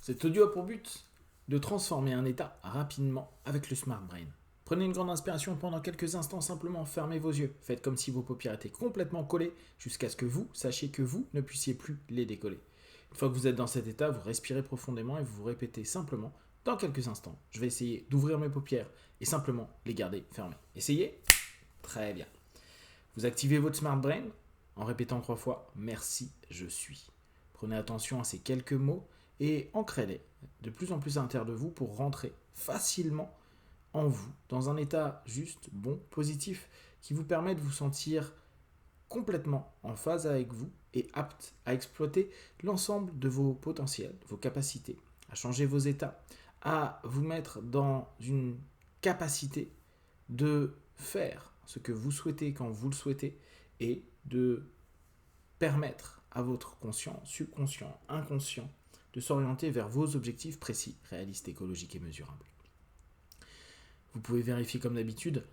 Cet audio a pour but de transformer un état rapidement avec le Smart Brain. Prenez une grande inspiration pendant quelques instants, simplement fermez vos yeux. Faites comme si vos paupières étaient complètement collées jusqu'à ce que vous sachiez que vous ne puissiez plus les décoller. Une fois que vous êtes dans cet état, vous respirez profondément et vous vous répétez simplement, dans quelques instants, je vais essayer d'ouvrir mes paupières et simplement les garder fermées. Essayez. Très bien. Vous activez votre Smart Brain en répétant 3 fois « Merci, je suis ». Prenez attention à ces quelques mots et ancrez-les de plus en plus à l'intérieur de vous pour rentrer facilement en vous, dans un état juste, bon, positif, qui vous permet de vous sentir complètement en phase avec vous et apte à exploiter l'ensemble de vos potentiels, vos capacités, à changer vos états, à vous mettre dans une capacité de faire ce que vous souhaitez quand vous le souhaitez et de permettre à votre conscient, subconscient, inconscient de s'orienter vers vos objectifs précis, réalistes, écologiques et mesurables. Vous pouvez vérifier comme d'habitude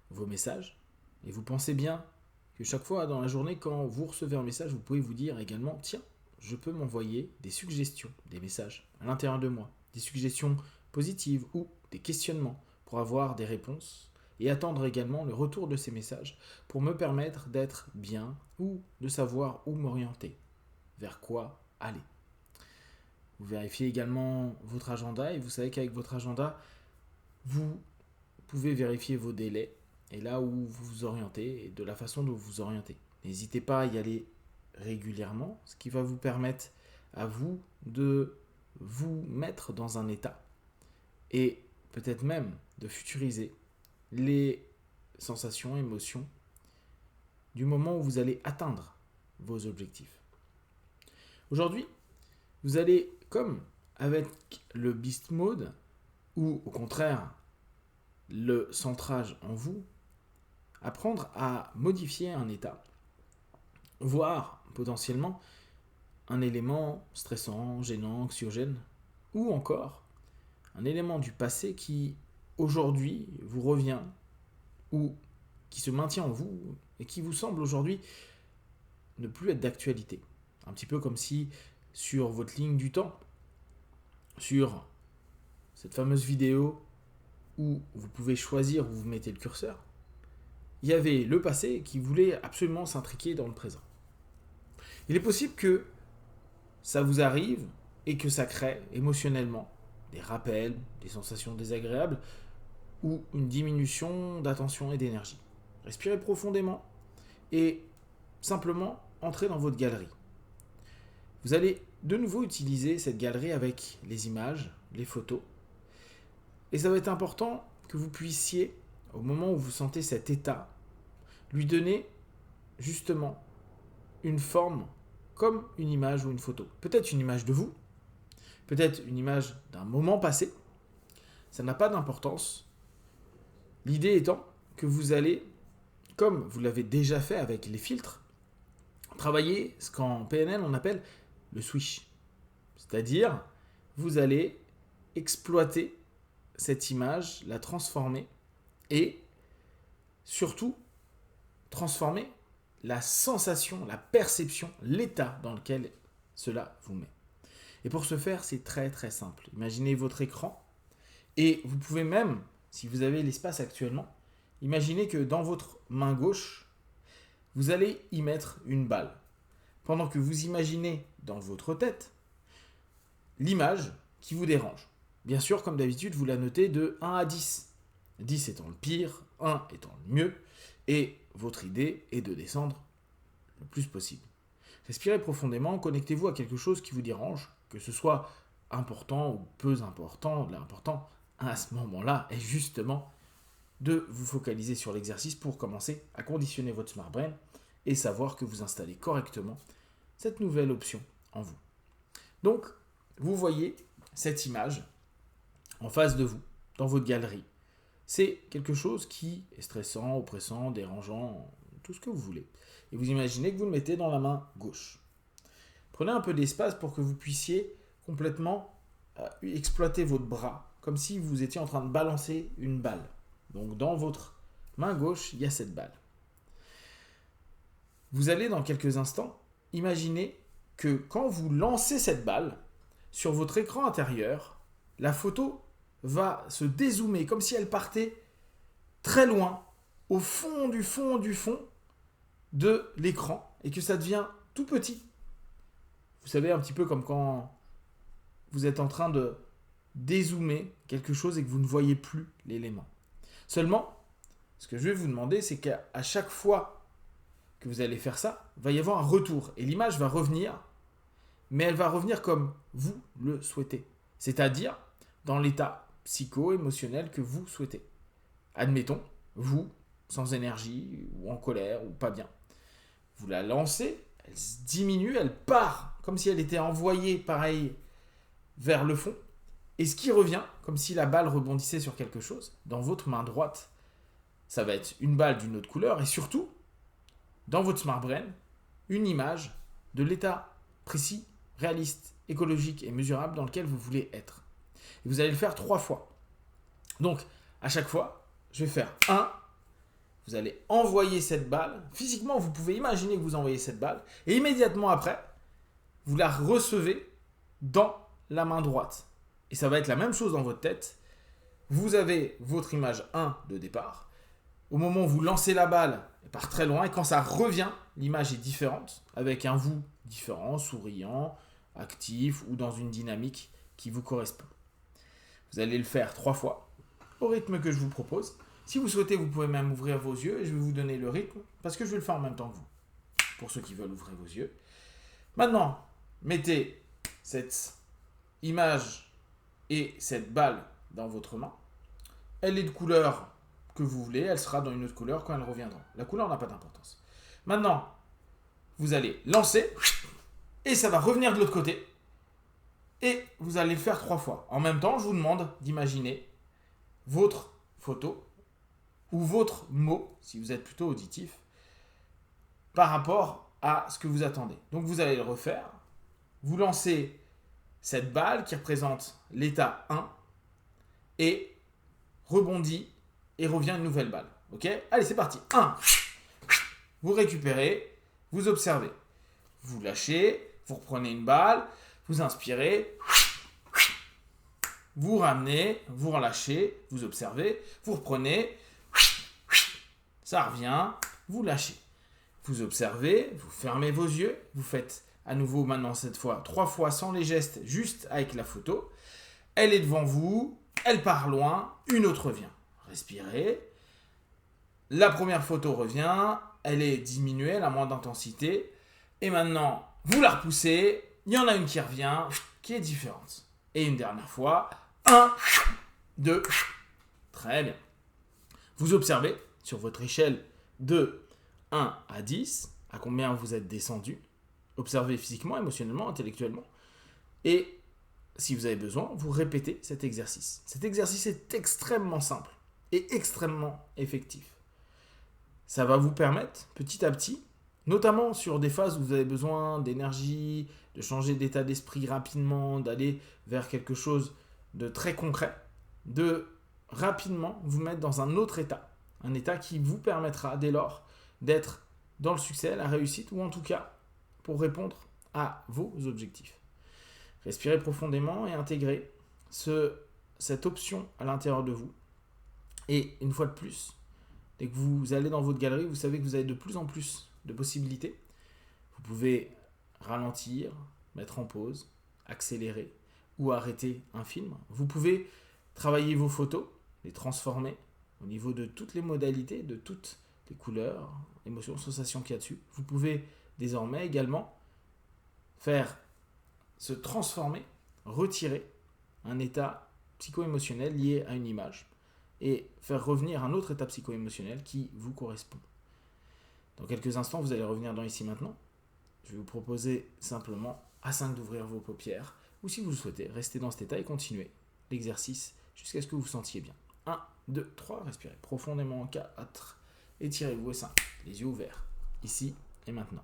vos messages et vous pensez bien que chaque fois dans la journée, quand vous recevez un message, vous pouvez vous dire également, tiens, je peux m'envoyer des suggestions, des messages à l'intérieur de moi, des suggestions positives ou des questionnements pour avoir des réponses et attendre également le retour de ces messages pour me permettre d'être bien ou de savoir où m'orienter, vers quoi aller. Vous vérifiez également votre agenda et vous savez qu'avec votre agenda, vous pouvez vérifier vos délais et là où vous vous orientez et de la façon dont vous vous orientez. N'hésitez pas à y aller régulièrement, ce qui va vous permettre à vous de vous mettre dans un état et peut-être même de futuriser les sensations, émotions du moment où vous allez atteindre vos objectifs. Aujourd'hui, vous allez, comme avec le Beast Mode, ou au contraire, le centrage en vous, apprendre à modifier un état, voire potentiellement un élément stressant, gênant, anxiogène, ou encore un élément du passé qui aujourd'hui vous revient ou qui se maintient en vous et qui vous semble aujourd'hui ne plus être d'actualité. Un petit peu comme si sur votre ligne du temps, sur cette fameuse vidéo où vous pouvez choisir où vous mettez le curseur, il y avait le passé qui voulait absolument s'intriquer dans le présent. Il est possible que ça vous arrive et que ça crée émotionnellement des rappels, des sensations désagréables ou une diminution d'attention et d'énergie. Respirez profondément et simplement entrez dans votre galerie. Vous allez de nouveau utiliser cette galerie avec les images, les photos. Et ça va être important que vous puissiez, au moment où vous sentez cet état, lui donner justement une forme comme une image ou une photo. Peut-être une image de vous, peut-être une image d'un moment passé. Ça n'a pas d'importance. L'idée étant que vous allez, comme vous l'avez déjà fait avec les filtres, travailler ce qu'en PNL on appelle le switch. C'est-à-dire, vous allez exploiter cette image, la transformer et surtout transformer la sensation, la perception, l'état dans lequel cela vous met. Et pour ce faire, c'est très très simple. Imaginez votre écran et vous pouvez même, si vous avez l'espace actuellement, imaginez que dans votre main gauche, vous allez y mettre une balle. Pendant que vous imaginez dans votre tête l'image qui vous dérange. Bien sûr, comme d'habitude, vous la notez de 1 à 10. 10 étant le pire, 1 étant le mieux, et votre idée est de descendre le plus possible. Respirez profondément, connectez-vous à quelque chose qui vous dérange, que ce soit important ou peu important. L'important à ce moment-là est justement de vous focaliser sur l'exercice pour commencer à conditionner votre Smart Brain et savoir que vous installez correctement cette nouvelle option en vous. Donc, vous voyez cette image en face de vous, dans votre galerie. C'est quelque chose qui est stressant, oppressant, dérangeant, tout ce que vous voulez. Et vous imaginez que vous le mettez dans la main gauche. Prenez un peu d'espace pour que vous puissiez complètement exploiter votre bras, comme si vous étiez en train de balancer une balle. Donc dans votre main gauche, il y a cette balle. Vous allez dans quelques instants imaginer que quand vous lancez cette balle, sur votre écran intérieur, la photo va se dézoomer comme si elle partait très loin, au fond du fond du fond de l'écran et que ça devient tout petit. Vous savez, un petit peu comme quand vous êtes en train de dézoomer quelque chose et que vous ne voyez plus l'élément. Seulement, ce que je vais vous demander, c'est qu'à chaque fois que vous allez faire ça, il va y avoir un retour et l'image va revenir, mais elle va revenir comme vous le souhaitez, c'est-à-dire dans l'état psycho-émotionnel que vous souhaitez. Admettons, vous, sans énergie, ou en colère, ou pas bien. Vous la lancez, elle se diminue, elle part, comme si elle était envoyée, pareil, vers le fond. Et ce qui revient, comme si la balle rebondissait sur quelque chose, dans votre main droite, ça va être une balle d'une autre couleur, et surtout, dans votre Smart Brain, une image de l'état précis, réaliste, écologique et mesurable dans lequel vous voulez être. Et vous allez le faire 3 fois. Donc, à chaque fois, je vais faire 1. Vous allez envoyer cette balle. Physiquement, vous pouvez imaginer que vous envoyez cette balle. Et immédiatement après, vous la recevez dans la main droite. Et ça va être la même chose dans votre tête. Vous avez votre image 1 de départ. Au moment où vous lancez la balle, elle part très loin. Et quand ça revient, l'image est différente. Avec un vous différent, souriant, actif ou dans une dynamique qui vous correspond. Vous allez le faire 3 fois au rythme que je vous propose. Si vous souhaitez, vous pouvez même ouvrir vos yeux et je vais vous donner le rythme parce que je vais le faire en même temps que vous. Pour ceux qui veulent ouvrir vos yeux. Maintenant, mettez cette image et cette balle dans votre main. Elle est de couleur que vous voulez, elle sera dans une autre couleur quand elle reviendra. La couleur n'a pas d'importance. Maintenant, vous allez lancer et ça va revenir de l'autre côté. Et vous allez le faire 3 fois. En même temps, je vous demande d'imaginer votre photo ou votre mot, si vous êtes plutôt auditif, par rapport à ce que vous attendez. Donc vous allez le refaire. Vous lancez cette balle qui représente l'état 1 et rebondit et revient une nouvelle balle. Ok ? Allez, c'est parti. 1. Vous récupérez, vous observez. Vous lâchez, vous reprenez une balle, vous inspirez, vous ramenez, vous relâchez, vous observez, vous reprenez, ça revient, vous lâchez. Vous observez, vous fermez vos yeux, vous faites à nouveau maintenant cette fois 3 fois sans les gestes, juste avec la photo. Elle est devant vous, elle part loin, une autre vient. Respirez. La première photo revient, elle est diminuée, elle a moins d'intensité. Et maintenant, vous la repoussez, il y en a une qui revient, qui est différente. Et une dernière fois, 1, 2, très bien. Vous observez sur votre échelle de 1 à 10, à combien vous êtes descendu. Observez physiquement, émotionnellement, intellectuellement. Et si vous avez besoin, vous répétez cet exercice. Cet exercice est extrêmement simple et extrêmement effectif. Ça va vous permettre, petit à petit, notamment sur des phases où vous avez besoin d'énergie, de changer d'état d'esprit rapidement, d'aller vers quelque chose de très concret, de rapidement vous mettre dans un autre état. Un état qui vous permettra dès lors d'être dans le succès, la réussite, ou en tout cas pour répondre à vos objectifs. Respirez profondément et intégrez cette option à l'intérieur de vous. Et une fois de plus, dès que vous allez dans votre galerie, vous savez que vous avez de plus en plus de possibilités. Vous pouvez ralentir, mettre en pause, accélérer ou arrêter un film. Vous pouvez travailler vos photos, les transformer au niveau de toutes les modalités, de toutes les couleurs, émotions, sensations qu'il y a dessus. Vous pouvez désormais également faire se transformer, retirer un état psycho-émotionnel lié à une image et faire revenir un autre état psycho-émotionnel qui vous correspond. Dans quelques instants, vous allez revenir dans Ici Maintenant. Je vais vous proposer simplement à 5 d'ouvrir vos paupières ou si vous le souhaitez, restez dans cet état et continuez l'exercice jusqu'à ce que vous vous sentiez bien. 1, 2, 3, respirez profondément. 4, étirez-vous et 5, les yeux ouverts, ici et maintenant.